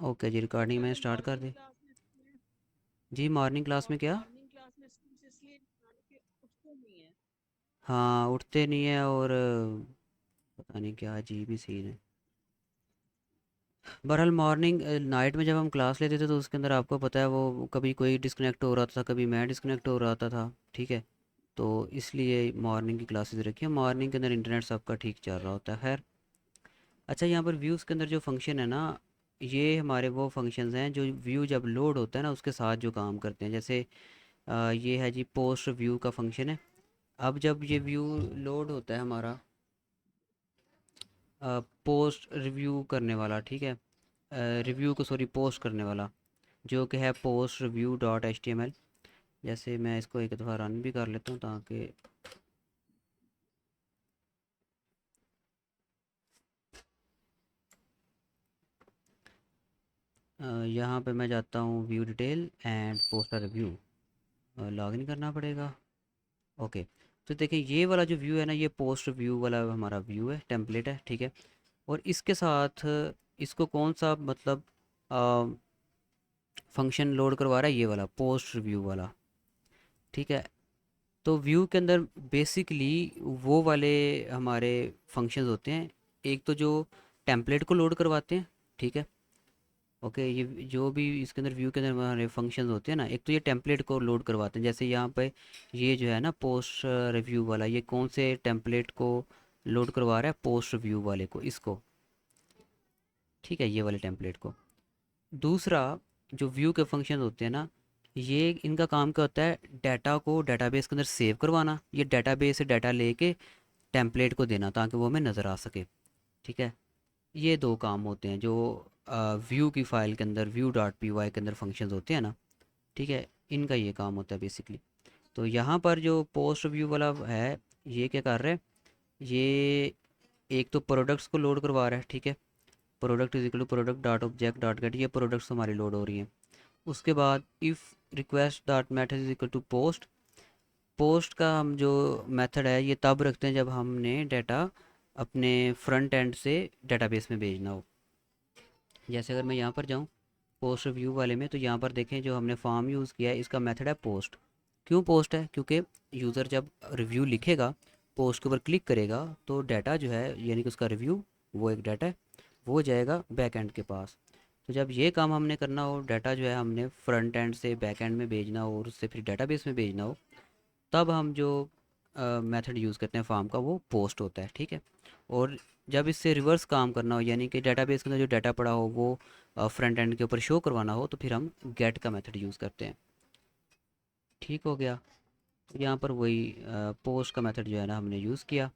Okay जी, recording तो में वो स्टार्ट कर मॉर्निंग दी। क्लास में स्कूल जी, मॉर्निंग क्लास में क्या? मॉर्निंग क्लास में स्कूल से इसलिए निकाल के उठते नहीं है। हाँ, उठते नहीं है और पता नहीं क्या अजीब ही सीन है। बहरहाल मॉर्निंग नाइट में जब हम क्लास लेते थे तो उसके अंदर आपको पता है वो कभी कोई डिस्कनेक्ट हो रहा था, कभी मैं डिस्कनेक्ट हो रहा था। ठीक है। तो इसलिए मॉर्निंग की क्लासेस रखी है। मॉर्निंग के अंदर इंटरनेट सबका ठीक चल रहा होता है। खैर, अच्छा, यहाँ पर व्यूज़ के अंदर जो फंक्शन है ना, ये हमारे वो फंक्शंस हैं जो व्यू जब लोड होता है ना उसके साथ जो काम करते हैं। जैसे ये है जी, पोस्ट व्यू का फंक्शन है। अब जब ये व्यू लोड होता है हमारा, पोस्ट रिव्यू करने वाला, ठीक है, रिव्यू को सॉरी पोस्ट करने वाला, जो कि है post review dot H T M L. जैसे मैं इसको एक दफ़ा रन भी कर लेता हूँ ताकि यहाँ पे मैं जाता हूँ view detail and post review, login करना पड़ेगा। ओके। तो देखिए ये वाला जो व्यू है ना, ये पोस्ट व्यू वाला हमारा व्यू है, टेम्पलेट है। ठीक है। और इसके साथ इसको कौन सा मतलब फंक्शन लोड करवा रहा है, ये वाला पोस्ट व्यू वाला। ठीक है। तो व्यू के अंदर बेसिकली वो वाले हमारे फंक्शंस होते हैं। एक तो जो टेम्पलेट को लोड करवाते हैं। ठीक है। ओके, ये जो भी इसके अंदर व्यू के अंदर हमारे फंक्शंस होते हैं ना, एक तो ये टेम्पलेट को लोड करवाते हैं। जैसे यहाँ पे ये जो है ना पोस्ट रिव्यू वाला, ये कौन से टेम्पलेट को लोड करवा रहा है, पोस्ट रिव्यू वाले को, इसको। ठीक है, ये वाले टेम्पलेट को। दूसरा, जो व्यू के फंक्शन होते हैं ना, ये इनका काम क्या होता है, डाटा को डाटाबेस के अंदर सेव करवाना, ये डाटाबेस से डाटा लेके टेम्पलेट को देना ताकि वो हमें नज़र आ सके। ठीक है। ये दो काम होते हैं जो व्यू की फ़ाइल के अंदर, व्यू डॉट पी वाई के अंदर फंक्शंस होते हैं ना। ठीक है। इनका ये काम होता है बेसिकली। तो यहाँ पर जो पोस्ट व्यू वाला है, ये क्या कर रहा है, ये एक तो प्रोडक्ट्स को लोड करवा रहा है। ठीक है। Product is equal to product dot object dot get, ये प्रोडक्ट्स हमारी लोड हो रही हैं। उसके बाद if request dot method is equal to post, post का हम जो मेथड है ये तब रखते हैं जब हमने डाटा अपने फ्रंट एंड से डेटाबेस में भेजना हो। जैसे अगर मैं यहाँ पर जाऊँ पोस्ट व्यू वाले में, तो यहाँ पर देखें जो हमने फॉर्म यूज़ किया है इसका मेथड है पोस्ट। क्यों पोस्ट है? क्योंकि यूज़र जब रिव्यू लिखेगा, पोस्ट के ऊपर क्लिक करेगा, तो डाटा जो है यानी कि उसका रिव्यू, वो एक डाटा है, वो जाएगा बैक एंड के पास। तो जब ये काम हमने करना हो, डाटा जो है हमने फ्रंट एंड से बैक एंड में भेजना हो और उससे फिर डाटाबेस में भेजना हो, तब हम जो मेथड यूज़ करते हैं फॉर्म का, वो पोस्ट होता है। ठीक है। और जब इससे रिवर्स काम करना हो, यानी कि डाटाबेस के अंदर जो डाटा पड़ा हो वो फ्रंट एंड के ऊपर शो करवाना हो, तो फिर हम गेट का मेथड यूज़ करते हैं। ठीक हो गया। तो यहाँ पर वही पोस्ट का मेथड जो है ना हमने यूज़ किया।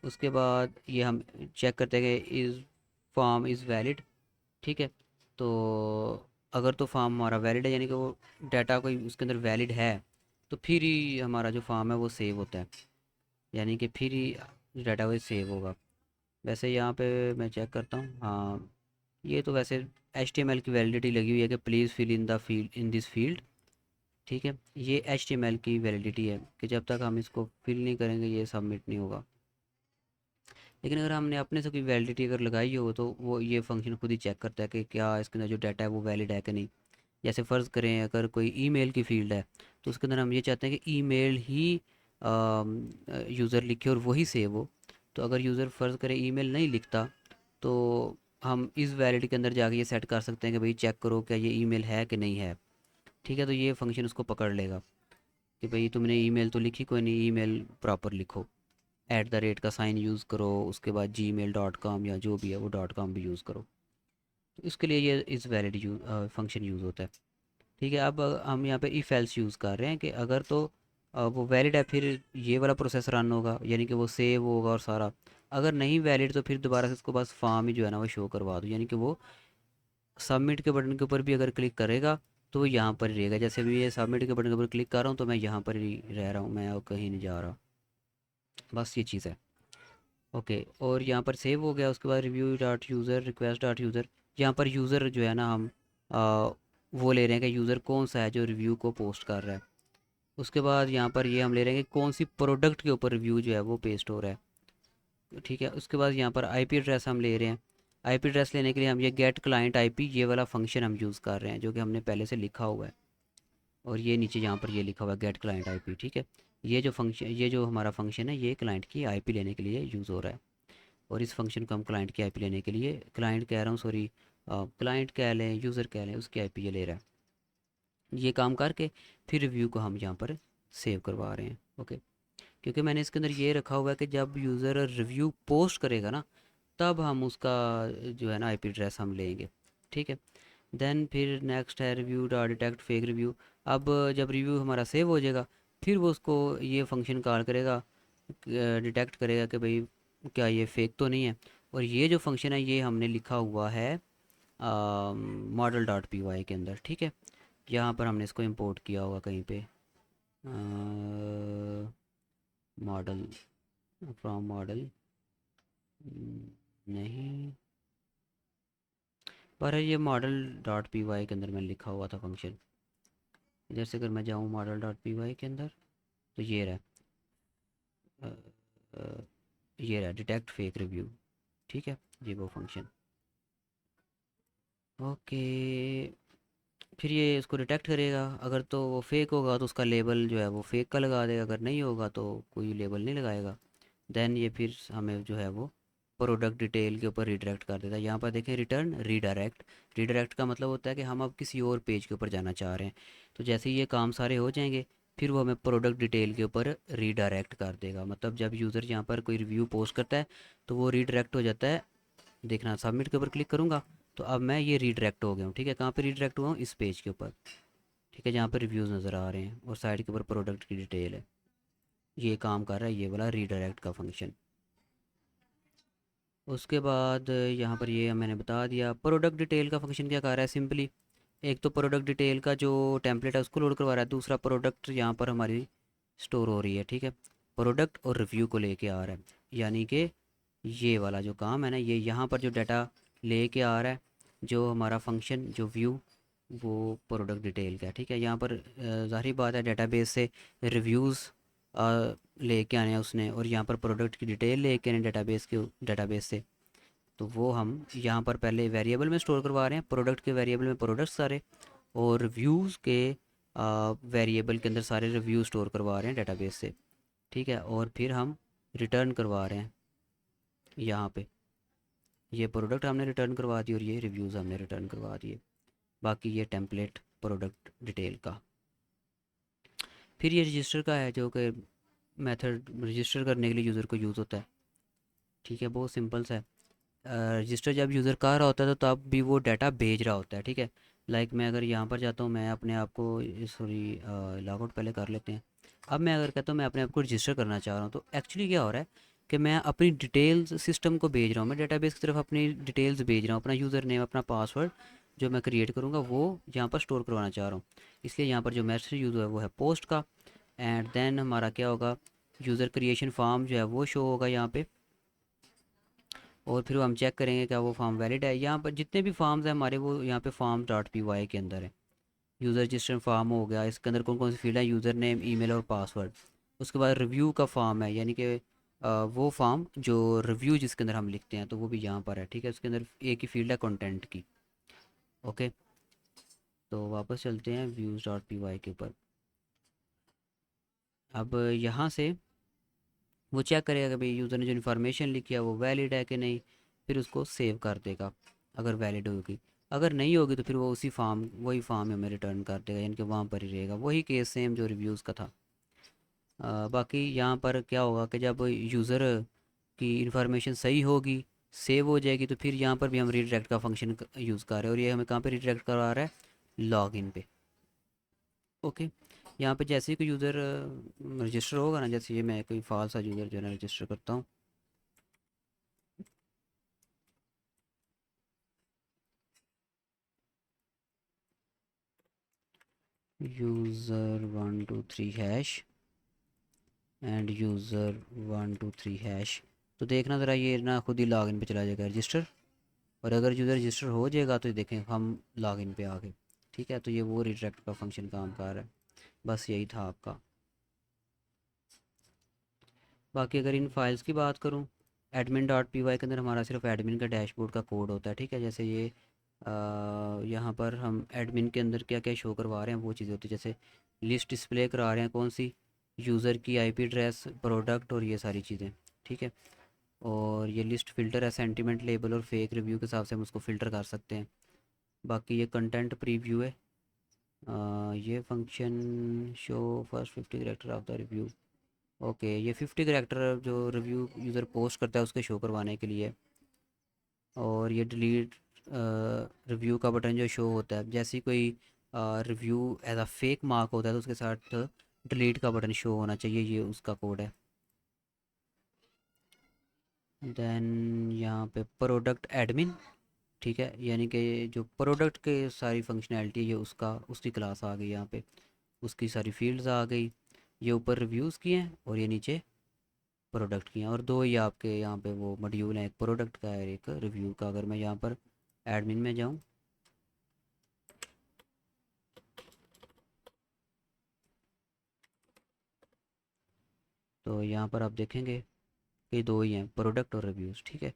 उसके बाद ये हम चेक करते हैं कि इज़ फॉर्म इज़ वैलिड। ठीक है। तो अगर तो फॉर्म हमारा वैलिड है, यानी कि वो डाटा कोई उसके अंदर वैलिड है, तो फिर ही हमारा जो फॉर्म है वो सेव होता है, यानी कि फिर ही डाटा वो सेव होगा। वैसे यहाँ पे मैं चेक करता हूँ, हाँ, ये तो वैसे HTML की वैलिडिटी लगी हुई है कि please fill in the field in this field. ठीक है। ये HTML की वैलिडिटी है कि जब तक हम इसको फिल नहीं करेंगे ये सबमिट नहीं होगा। लेकिन अगर हमने अपने से कोई वैलिडिटी अगर लगाई हो तो वो ये फंक्शन खुद ही चेक करता है कि क्या इसके अंदर जो डाटा है वो वैलिड है कि नहीं। जैसे फ़र्ज़ करें अगर कोई ईमेल की फ़ील्ड है, तो उसके अंदर हम ये चाहते हैं कि ईमेल ही यूज़र लिखे और वही सेव हो। तो अगर यूज़र फ़र्ज़ करें ईमेल नहीं लिखता, तो हम इस वैलिड के अंदर जाके ये सेट कर सकते हैं कि भाई चेक करो क्या ये ईमेल है कि नहीं है। ठीक है। तो ये फंक्शन उसको पकड़ लेगा कि भाई तुमने ईमेल तो लिखी, कोई नहीं, ईमेल प्रॉपर लिखो, @ का साइन यूज़ करो, उसके बाद gmail.com या जो भी है वो .com भी यूज़ करो। तो इसके लिए ये इस वैलिड फंक्शन यूज़ होता है। ठीक है। अब हम यहाँ पे इफ़ एल्स यूज़ कर रहे हैं कि अगर तो वो वैलिड है, फिर ये वाला प्रोसेस रन होगा, यानी कि वो सेव होगा और सारा। अगर नहीं वैलिड तो फिर दोबारा से इसको बस फॉर्म ही जो है ना वो शो करवा दो, यानी कि वो सबमिट के बटन के ऊपर भी अगर क्लिक करेगा तो वो यहाँ पर ही रहेगा। जैसे भी ये सबमिट के बटन के ऊपर क्लिक कर रहा हूँ तो मैं यहाँ पर ही रह रहा हूँ, मैं और कहीं नहीं जा रहा। बस ये चीज़ है। ओके। और यहाँ पर सेव हो गया। उसके बाद review dot user request dot user, यहाँ पर यूज़र जो है ना हम आ, वो ले रहे हैं कि यूज़र कौन सा है जो रिव्यू को पोस्ट कर रहा है। उसके बाद यहाँ पर ये हम ले रहे हैं कि कौन सी प्रोडक्ट के ऊपर रिव्यू जो है वो पेस्ट हो रहा है। ठीक है। उसके बाद यहाँ पर IP एड्रेस हम ले रहे हैं आईपी एड्रेस लेने के लिए हम ये गेट क्लाइंट आईपी ये वाला फंक्शन हम यूज़ कर रहे हैं, जो कि हमने पहले से लिखा हुआ है। और ये नीचे यहाँ पर ये लिखा हुआ है गेट क्लाइंट आईपी, ठीक है। ये जो फंक्शन, ये जो हमारा फंक्शन है, ये क्लाइंट की आईपी लेने के लिए यूज़ हो रहा है। और इस फंक्शन को हम क्लाइंट की आईपी लेने के लिए, क्लाइंट कह रहा हूँ सॉरी, क्लाइंट कह लें, यूज़र कह लें, उसकी आईपी ये ले रहा है। ये काम करके फिर रिव्यू को हम यहाँ पर सेव करवा रहे हैं। ओके, क्योंकि मैंने इसके अंदर ये रखा हुआ है कि जब यूज़र रिव्यू पोस्ट करेगा ना, तब हम उसका जो है ना आईपी एड्रेस हम लेंगे, ठीक है। देन फिर नेक्स्ट है review dot detect fake review. अब जब रिव्यू हमारा सेव हो जाएगा, फिर वो उसको ये फंक्शन कॉल करेगा, डिटेक्ट करेगा कि भाई क्या ये फेक तो नहीं है। और ये जो फंक्शन है ये हमने लिखा हुआ है मॉडल डॉट पी वाई के अंदर, ठीक है। यहाँ पर हमने इसको इंपोर्ट किया होगा कहीं पे, मॉडल, फ्रॉम मॉडल, नहीं, पर ये मॉडल डॉट पी वाई के अंदर मैंने लिखा हुआ था फंक्शन। इधर से अगर मैं जाऊँ मॉडल डॉट पी वाई के अंदर, तो ये रहा, अ, अ, ये रहा डिटेक्ट फेक रिव्यू, ठीक है, ये वो फंक्शन। ओके, फिर ये इसको डिटेक्ट करेगा, अगर तो वो फेक होगा तो उसका लेबल जो है वो फेक का लगा देगा, अगर नहीं होगा तो कोई लेबल नहीं लगाएगा। देन ये फिर हमें जो है वो प्रोडक्ट डिटेल के ऊपर रिडायरेक्ट कर देता है। यहाँ पर देखें रिटर्न रीडायरेक्ट, रीडायरेक्ट का मतलब होता है कि हम अब किसी और पेज के ऊपर जाना चाह रहे हैं। तो जैसे ही ये काम सारे हो जाएंगे, फिर वो हमें प्रोडक्ट डिटेल के ऊपर रीडायरेक्ट कर देगा। मतलब जब यूज़र यहाँ पर कोई रिव्यू पोस्ट करता है तो वो रीडायरेक्ट हो जाता है। देखना, सबमिट के ऊपर क्लिक करूँगा तो अब मैं ये रीडायरेक्ट हो गया हूँ, ठीक है। कहाँ पे रीडायरेक्ट हुआ हूँ? इस पेज के ऊपर, ठीक है, जहाँ पर रिव्यूज़ नज़र आ रहे हैं और साइड के ऊपर प्रोडक्ट की डिटेल है। ये काम कर रहा है ये वाला रीडायरेक्ट का फंक्शन। उसके बाद यहाँ पर ये मैंने बता दिया। प्रोडक्ट डिटेल का फंक्शन क्या कर रहा है? सिंपली एक तो प्रोडक्ट डिटेल का जो टेम्पलेट है उसको लोड करवा रहा है, दूसरा प्रोडक्ट यहाँ पर हमारी स्टोर हो रही है, ठीक है। प्रोडक्ट और रिव्यू को लेके आ रहा है, यानी कि ये वाला जो काम है ना, ये यहाँ पर जो डाटा लेके आ रहा है, जो हमारा फंक्शन जो व्यू, वो प्रोडक्ट डिटेल का है, ठीक है। यहाँ पर ज़ाहिर बात है डेटाबेस से रिव्यूज़ लेके आने हैं उसने, और यहाँ पर प्रोडक्ट की डिटेल लेके आने डेटाबेस से। तो वो हम यहाँ पर पहले वेरिएबल में स्टोर करवा रहे हैं, प्रोडक्ट के वेरिएबल में प्रोडक्ट सारे, और रिव्यूज़ के वेरिएबल के अंदर सारे रिव्यू स्टोर करवा रहे हैं डेटाबेस से, ठीक है। और फिर हम रिटर्न करवा रहे हैं यहाँ पे, ये प्रोडक्ट हमने रिटर्न करवा दी और ये रिव्यूज़ हमने रिटर्न करवा दिए। बाकी ये टेम्पलेट प्रोडक्ट डिटेल का। फिर ये रजिस्टर का है, जो कि मेथड रजिस्टर करने के लिए यूज़र को यूज़ होता है, ठीक है। बहुत सिंपल सा है। रजिस्टर जब यूज़र कर रहा होता है तो तब भी वो डाटा भेज रहा होता है, ठीक है। लाइक मैं अगर यहाँ पर जाता हूँ, मैं अपने आप को, सॉरी, लॉग आउट पहले कर लेते हैं। अब मैं अगर कहता हूँ मैं अपने आप को रजिस्टर करना चाह रहा हूँ, तो एक्चुअली क्या हो रहा है कि मैं अपनी डिटेल्स सिस्टम को भेज रहा हूँ, मैं डेटाबेस की तरफ अपनी डिटेल्स भेज रहा हूँ, अपना यूज़र नेम, अपना पासवर्ड जो मैं क्रिएट करूँगा वो यहाँ पर स्टोर करवाना चाह रहा हूँ। इसलिए यहाँ पर जो मैसेज यूज़ हुआ है वो है पोस्ट का। एंड देन हमारा क्या होगा, यूज़र क्रिएशन फॉर्म जो है वो शो होगा यहाँ पे। और फिर हम चेक करेंगे क्या वो फॉर्म वैलिड है। यहाँ पर जितने भी फॉर्म्स हैं हमारे, वो यहाँ पे फॉर्म डॉट पी वाई के अंदर है। यूज़र रजिस्ट्रेशन फॉर्म हो गया, इसके अंदर कौन कौन सी फील्ड है, यूज़र नेम, ईमेल और पासवर्ड। उसके बाद रिव्यू का फॉर्म है, यानी कि वो फॉर्म जो रिव्यू जिसके अंदर हम लिखते हैं, तो वो भी यहाँ पर है, ठीक है। उसके अंदर एक ही फील्ड है कंटेंट की। ओके, तो वापस चलते हैं व्यूज़ डॉट पी वाई के ऊपर। अब यहाँ से वो चेक करेगा कि भाई यूज़र ने जो इन्फॉर्मेशन लिखी है वो वैलिड है कि नहीं, फिर उसको सेव कर देगा अगर वैलिड होगी। अगर नहीं होगी तो फिर वो उसी फॉर्म, वही फॉर्म हमें रिटर्न कर देगा, यानी कि वहाँ पर ही रहेगा वही केस सेम जो रिव्यूज़ का था। बाकी यहाँ पर क्या होगा कि जब यूज़र की इन्फॉर्मेशन सही होगी, सेव हो जाएगी, तो फिर यहाँ पर भी हम रीडायरेक्ट का फंक्शन यूज़ कर रहे हैं, और ये हमें कहाँ पे रीडायरेक्ट करवा रहा है? लॉगिन पे। ओके, यहाँ पे जैसे ही कोई यूज़र रजिस्टर होगा ना, जैसे ये मैं कोई फालसा यूज़र जो है ना रजिस्टर करता हूँ, user 123 hash end user 123 hash. तो देखना ज़रा, ये ना खुद ही लॉगिन पे चला जाएगा रजिस्टर। और अगर यूज़र रजिस्टर हो जाएगा तो देखें हम लॉगिन पे आ गए, ठीक है। तो ये वो रिडायरेक्ट का फंक्शन काम कर रहा है। बस यही था आपका। बाकी अगर इन फाइल्स की बात करूँ, एडमिन डॉट पी वाई के अंदर हमारा सिर्फ एडमिन का डैशबोर्ड का कोड होता है, ठीक है। जैसे ये यहाँ पर हम एडमिन के अंदर क्या क्या शो करवा रहे हैं वो चीज़ें होती है, जैसे लिस्ट डिस्प्ले करा रहे हैं कौन सी, यूज़र की आईपी एड्रेस, प्रोडक्ट और ये सारी चीज़ें, ठीक है। और ये लिस्ट फ़िल्टर है, सेंटीमेंट लेबल और फेक रिव्यू के हिसाब से हम उसको फ़िल्टर कर सकते हैं। बाकी ये कंटेंट प्रीव्यू है। ये function show first 50 character of the review. Okay, ये 50 करेक्टर जो रिव्यू यूज़र पोस्ट करता है उसके शो करवाने के लिए। और ये डिलीट रिव्यू का बटन जो शो होता है, जैसे ही कोई review as a fake mark होता है तो उसके साथ डिलीट का बटन शो होना चाहिए, ये उसका कोड है। देन यहाँ पे प्रोडक्ट एडमिन, ठीक है, यानी कि जो प्रोडक्ट के सारी फंक्शनैलिटी है ये उसका उसकी क्लास आ गई यहाँ पे, उसकी सारी फील्ड्स आ गई। ये ऊपर रिव्यूज़ की हैं और ये नीचे प्रोडक्ट की हैं, और दो ही आपके यहाँ पे वो मॉड्यूल हैं, एक प्रोडक्ट का है और एक रिव्यू का। अगर मैं यहाँ पर एडमिन में जाऊँ तो यहाँ पर आप देखेंगे कि दो ही हैं, प्रोडक्ट और रिव्यूज़, ठीक है।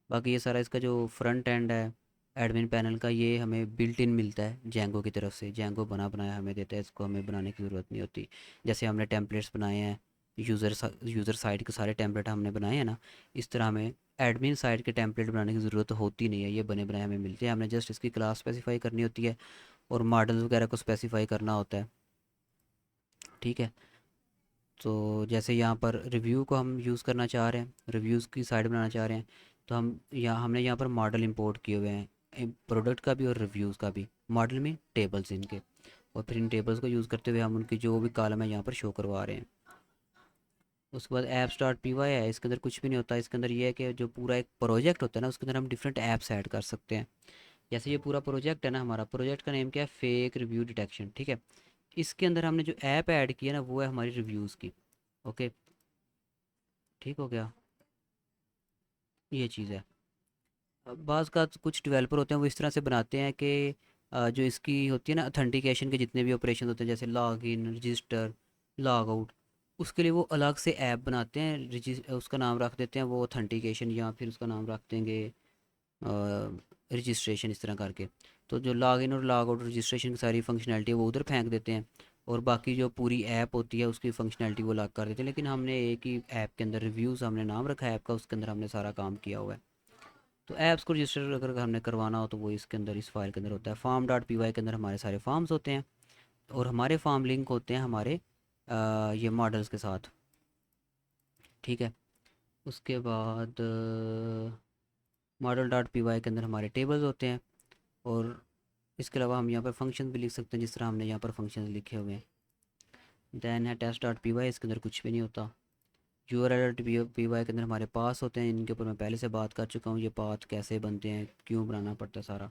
बाकी ये सारा इसका जो फ्रंट एंड है एडमिन पैनल का, ये हमें बिल्ट इन मिलता है जेंगो की तरफ से। जेंगो बना बनाया हमें देता है, इसको हमें बनाने की ज़रूरत नहीं होती। जैसे हमने टेम्पलेट्स बनाए हैं, यूज़र साइड के सारे टेम्पलेट हमने बनाए हैं ना, इस तरह हमें एडमिन साइड के टेम्पलेट बनाने की ज़रूरत होती नहीं है, ये बने बनाए हमें मिलते हैं। हमने जस्ट इसकी क्लास स्पेसिफाई करनी होती है और मॉडल्स वगैरह को स्पेसिफाई करना होता है, ठीक है। तो जैसे यहाँ पर रिव्यू को हम यूज़ करना चाह रहे हैं, रिव्यूज़ की साइड बनाना चाह रहे हैं, तो हमने यहाँ पर मॉडल इंपोर्ट किए हुए हैं, प्रोडक्ट का भी और रिव्यूज़ का भी। मॉडल में टेबल्स इनके, और फिर इन टेबल्स को यूज़ करते हुए हम उनकी जो भी कॉलम है यहाँ पर शो करवा रहे हैं। उसके बाद ऐप्स डॉट पी वाई है, इसके अंदर कुछ भी नहीं होता। इसके अंदर ये है कि जो पूरा एक प्रोजेक्ट होता है ना उसके अंदर हम डिफरेंट ऐप्स ऐड कर सकते हैं। जैसे ये पूरा प्रोजेक्ट है ना, हमारा प्रोजेक्ट का नेम क्या है, फेक रिव्यू डिटेक्शन, ठीक है। इसके अंदर हमने जो ऐप ऐड की है ना वो है हमारी रिव्यूज़ की। ओके, ठीक हो गया, ये चीज़ है। बाज़ का कुछ डेवलपर होते हैं वो इस तरह से बनाते हैं कि जो इसकी होती है ना अथेंटिकेशन के जितने भी ऑपरेशन होते हैं, जैसे log in, register, log out, उसके लिए वो अलग से ऐप बनाते हैं, उसका नाम रख देते हैं वो ऑथेंटिकेशन, या फिर उसका नाम रख देंगे रजिस्ट्रेशन, इस तरह करके। तो जो लॉग इन और लॉग आउट रजिस्ट्रेशन की सारी फंक्शनैलिटी है वो उधर फेंक देते हैं, और बाकी जो पूरी ऐप होती है उसकी फंक्शनैलिटी वो अलग कर देते हैं। लेकिन हमने एक ही ऐप के अंदर, रिव्यूज़ हमने नाम रखा है ऐप का, उसके अंदर हमने सारा काम किया हुआ है। तो ऐप्स को रजिस्टर अगर हमने करवाना हो तो वो इसके अंदर, इस फाइल के अंदर होता है। फार्म डॉट पी वाई के अंदर हमारे सारे फॉर्म्स होते हैं, और हमारे फॉर्म लिंक होते हैं हमारे ये मॉडल्स के साथ, ठीक है। उसके बाद मॉडल डॉट पी वाई के अंदर हमारे टेबल्स होते हैं, और इसके अलावा हम यहाँ पर फंक्शन भी लिख सकते हैं जिस तरह हमने यहाँ पर फंक्शन लिखे हुए हैं। दैन है टेस्ट डॉट पी वाई, इसके अंदर कुछ भी नहीं होता। U R L dot P Y के अंदर हमारे पास होते हैं, इनके ऊपर मैं पहले से बात कर चुका हूँ, ये पाथ कैसे बनते हैं, क्यों बनाना पड़ता है सारा।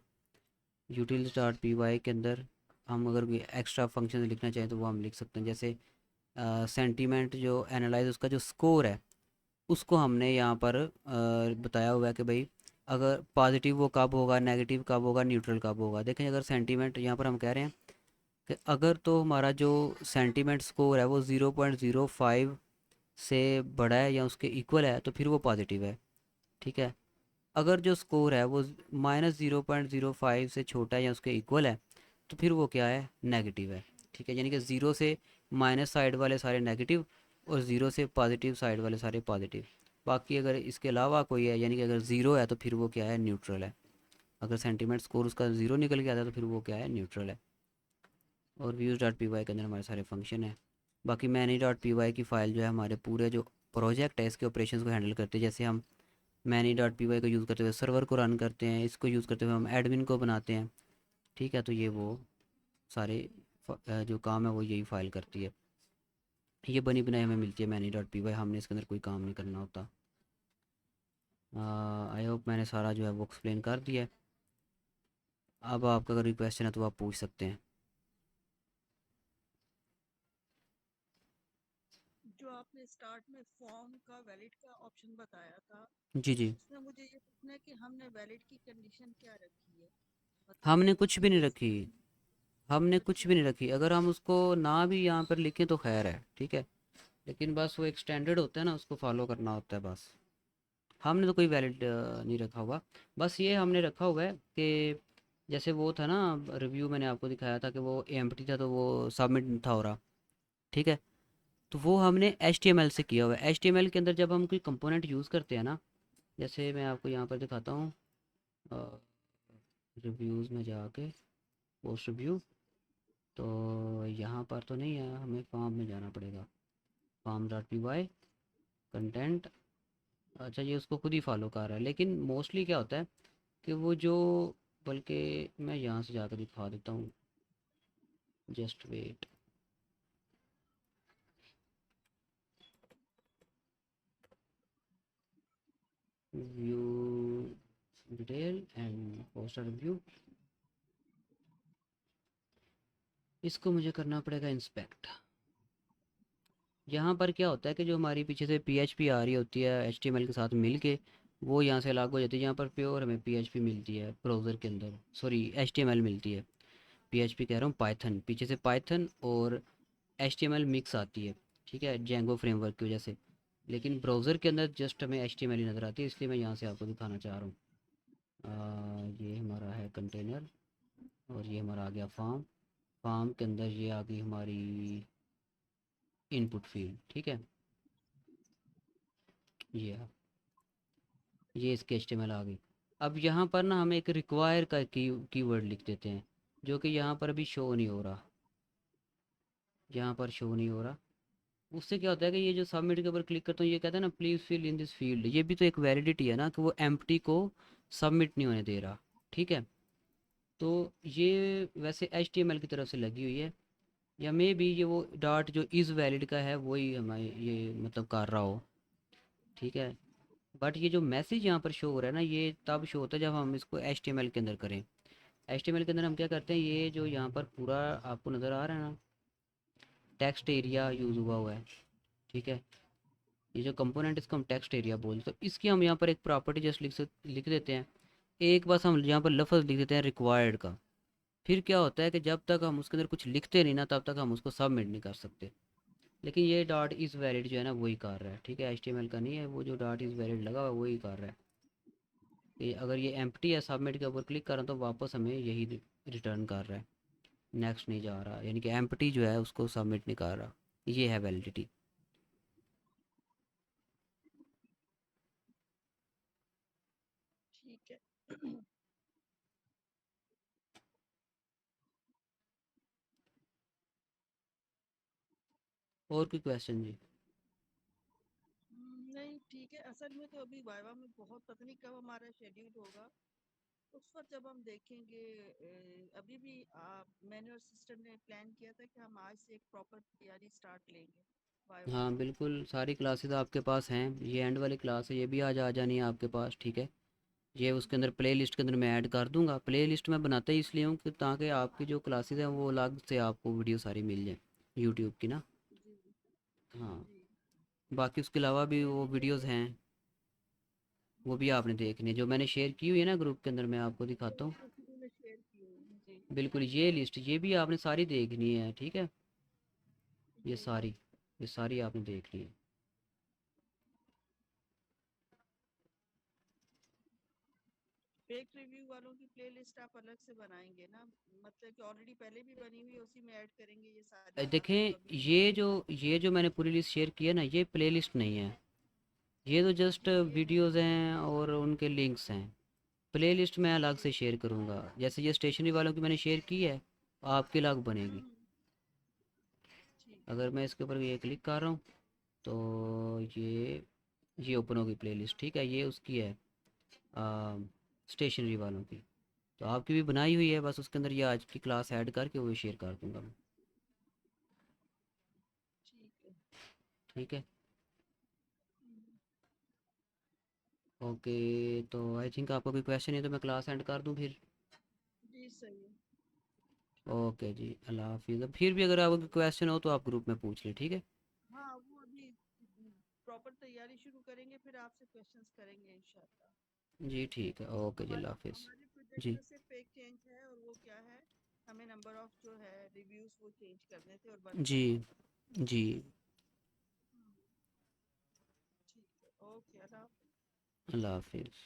यूटिल डॉट पी वाई के अंदर हम अगर कोई एक्स्ट्रा फंक्शन लिखना चाहें तो वो हम लिख सकते हैं। जैसे सेंटीमेंट जो एनालाइज उसका जो स्कोर है उसको हमने यहाँ पर बताया हुआ है कि भाई अगर पॉजिटिव वो कब होगा, नेगेटिव कब होगा, न्यूट्रल कब होगा। देखें, अगर सेंटीमेंट यहाँ पर हम कह रहे हैं कि अगर तो हमारा जो सेंटीमेंट स्कोर है वो 0.05 से बड़ा है या उसके इक्वल है तो फिर वो पॉजिटिव है, ठीक है। अगर जो स्कोर है वो -0.05 से छोटा है या उसके इक्वल है तो फिर वो क्या है, नेगेटिव है, ठीक है। यानी कि ज़ीरो से माइनस साइड वाले सारे नेगेटिव, और ज़ीरो से पॉजिटिव साइड वाले सारे पॉजिटिव। बाकी अगर इसके अलावा कोई है, यानी कि अगर ज़ीरो है तो फिर वो क्या है, न्यूट्रल है। अगर सेंटीमेंट स्कोर उसका ज़ीरो निकल के आता है तो फिर वो क्या है, न्यूट्रल है। और व्यूज़ डॉट पी वाई के अंदर हमारे सारे फंक्शन है। बाकी मैनी डॉट पी वाई की फ़ाइल जो है हमारे पूरे जो प्रोजेक्ट है इसके ऑपरेशंस को हैंडल करते हैं। जैसे हम मैनी डॉट पी वाई को यूज़ करते हुए सर्वर को रन करते हैं, इसको यूज़ करते हुए हम एडमिन को बनाते हैं, ठीक है। तो ये वो सारे जो काम है वो यही फाइल करती है। ये बनी बनाई हमें मिलती है मैनी डॉट पी वाई, हमने इसके अंदर कोई काम नहीं करना होता। आई होप मैंने सारा जो है वो एक्सप्लेन कर दिया है। अब आपका अगर कोई क्वेश्चन है तो आप पूछ सकते हैं। जो आपने स्टार्ट में फॉर्म का वैलिड का ऑप्शन बताया था, जी जी। उसमें मुझे ये पूछना है कि हमने वैलिड की कंडीशन क्या रखी है, मतलब हमने कुछ भी नहीं रखी, जैसे। हमने कुछ अच्छा। भी नहीं रखी। अगर हम उसको ना भी यहाँ पर लिखें तो खैर है, ठीक है। लेकिन बस वो एक स्टैंडर्ड होता है ना, उसको फॉलो करना होता है बस। हमने तो कोई वैलिड नहीं रखा हुआ। बस ये हमने रखा हुआ है कि जैसे वो था ना, रिव्यू मैंने आपको दिखाया था कि वो एम्प्टी था तो वो सबमिट था हो रहा। ठीक है, तो वो हमने HTML से किया हुआ है। HTML के अंदर जब हम कोई कंपोनेंट यूज़ करते हैं ना, जैसे मैं आपको यहाँ पर दिखाता हूँ, रिव्यूज़ में जाके पोस्ट रिव्यू, तो यहाँ पर तो नहीं है, हमें फॉर्म में जाना पड़ेगा। Form dot P Y content. अच्छा, ये उसको खुद ही फॉलो कर रहा है, लेकिन मोस्टली क्या होता है कि वो जो, बल्कि मैं यहाँ से जाकर दिखा देता हूँ, just wait. View detail and poster review, इसको मुझे करना पड़ेगा इंस्पेक्ट। यहाँ पर क्या होता है कि जो हमारी पीछे से PHP आ रही होती है HTML के साथ मिल के, वो यहाँ से अलग हो जाती है। यहाँ पर प्योर हमें PHP मिलती है ब्राउज़र के अंदर, सॉरी HTML मिलती है। PHP कह रहा हूँ, पाइथन, पीछे से पाइथन और HTML मिक्स आती है। ठीक है, जेंगो फ्रेमवर्क की वजह से। लेकिन ब्राउज़र के अंदर जस्ट हमें HTML ही नज़र आती है, इसलिए मैं यहाँ से आपको दिखाना चाह रहा हूँ। ये हमारा है कंटेनर, और ये हमारा आ गया फार्म। फार्म के अंदर ये आ गई हमारी इनपुट फील्ड। ठीक है, ये इसके HTML आ गई। अब यहाँ पर ना हम एक रिक्वायर का कीवर्ड लिख देते हैं, जो कि यहाँ पर अभी शो नहीं हो रहा। यहाँ पर शो नहीं हो रहा। उससे क्या होता है कि ये जो सबमिट के ऊपर क्लिक करता हूँ, ये कहता है ना please fill in this field, ये भी तो एक वैलिडिटी है ना कि वो एम्प्टी को सबमिट नहीं होने दे रहा। ठीक है, तो ये वैसे HTML की तरफ से लगी हुई है, या मे बी ये वो डॉट जो इज़ वैलिड का है वही हमें ये मतलब कर रहा हो। ठीक है, बट ये जो मैसेज यहाँ पर शो हो रहा है ना, ये तब शो होता है जब हम इसको HTML के अंदर करें। HTML के अंदर हम क्या करते हैं, ये जो यहाँ पर पूरा आपको नज़र आ रहा है ना, टेक्स्ट एरिया यूज़ हुआ है। ठीक है, ये जो कंपोनेंट, इसको हम टेक्स्ट एरिया बोलते हैं, तो इसकी हम यहाँ पर एक प्रॉपर्टी जस्ट लिख देते हैं। एक बस हम यहाँ पर लफ्ज़ लिख देते हैं रिक्वायर्ड का। फिर क्या होता है कि जब तक हम उसके अंदर कुछ लिखते नहीं ना, तब तक हम उसको सबमिट नहीं कर सकते। लेकिन ये डॉट इज़ वैलिड जो है ना, वही कर रहा है। ठीक है, HTML का नहीं है, वो जो डॉट इज़ वैलिड लगा हुआ है वही कर रहा है। कि अगर ये एम्प्टी है, सबमिट के ऊपर क्लिक करें तो वापस हमें यही रिटर्न कर रहा है, नेक्स्ट नहीं जा रहा, यानी कि एम्प्टी जो है उसको सबमिट नहीं कर रहा। ये है वैलिडिटी। ठीक है। और कोई क्वेश्चन जी? नहीं ठीक है, असल में तो अभी वाइवा में बहुत पता नहीं कब हमारा शेड्यूल होगा। उस वक्त जब हम देखेंगे, अभी भी मैंने और सिस्टर ने प्लान किया था कि हम आज से एक प्रॉपर तैयारी स्टार्ट लेंगे वाइवा हाँ की। बिल्कुल, सारी क्लासेस आपके पास हैं। ये एंड वाली क्लास है, ये भी आज आ जानी है आपके पास। ठीक है, ये उसके अंदर प्ले लिस्ट के अंदर मैं ऐड कर दूंगा। प्ले लिस्ट मैं बनाता ही इसलिए हूँ कि ताकि आपकी जो क्लासेस हैं वो अलग से आपको वीडियो सारी मिल जाए यूट्यूब की ना। जी हाँ, जी। बाकी उसके अलावा भी प्ले वो लिस्ट वीडियोस हैं, वो भी आपने देखने जो मैंने शेयर की हुई है ना ग्रुप के अंदर, मैं आपको दिखाता हूँ। जो किसी ने शेयर की हुई है। जी बिल्कुल, ये लिस्ट ये भी आपने सारी देखनी है। ठीक है, ये जी। सारी, ये सारी आपने देखनी है। फेक रिव्यू वालों की प्लेलिस्ट आप अलग से बनाएंगे ना? मतलब कि ऑलरेडी पहले भी बनी हुई है, उसी में ऐड करेंगे ये सारी क्लासेस जो देखें, अभी हो ये रही जो हैं? ये जो मैंने पूरी लिस्ट शेयर की है ना, ये प्लेलिस्ट नहीं है। ये तो जस्ट जी ये नहीं वीडियोस है। हैं और उनके लिंक्स हैं। प्लेलिस्ट मैं अलग जी से शेयर करूँगा, जैसे ये स्टेशनरी वालों की मैंने शेयर की है, आपकी अलग बनेगी। हम्म। ठीक है। अगर मैं इसके ऊपर ये क्लिक कर रहा हूँ तो ये ओपन होगी प्लेलिस्ट। ठीक है, ये उसकी है, स्टेशनरी वालों की। तो आपकी भी बनाई हुई है, बस उसके अंदर ये आज की क्लास ऐड करके वो शेयर कर दूंगा मैं। ठीक है। ठीक है, हम्म, ओके। तो आई थिंक आपका कोई क्वेश्चन है तो मैं क्लास एंड कर दूं फिर। जी सही है। ओके जी, अल्लाह हाफिज़। अब फिर भी अगर आपको कोई क्वेश्चन हो तो आप ग्रुप में पूछ लें। ठीक है हाँ वो अभी प्रॉपर तैयारी शुरू करेंगे, फिर आपसे क्वेश्चंस करेंगे इंशाल्लाह। जी, ठीक है, ओके जी, हमारे अल्लाह हाफिज़। हमारे प्रोजेक्ट जी में सिर्फ एक चेंज है, और वो क्या है, हमें नंबर ऑफ जो है रिव्यूज वो चेंज करने थे और 1 जी करने थे। जी। हम्म, ठीक है। ओके, अल्लाह हाफ़िज़। अल्लाह हाफिज़।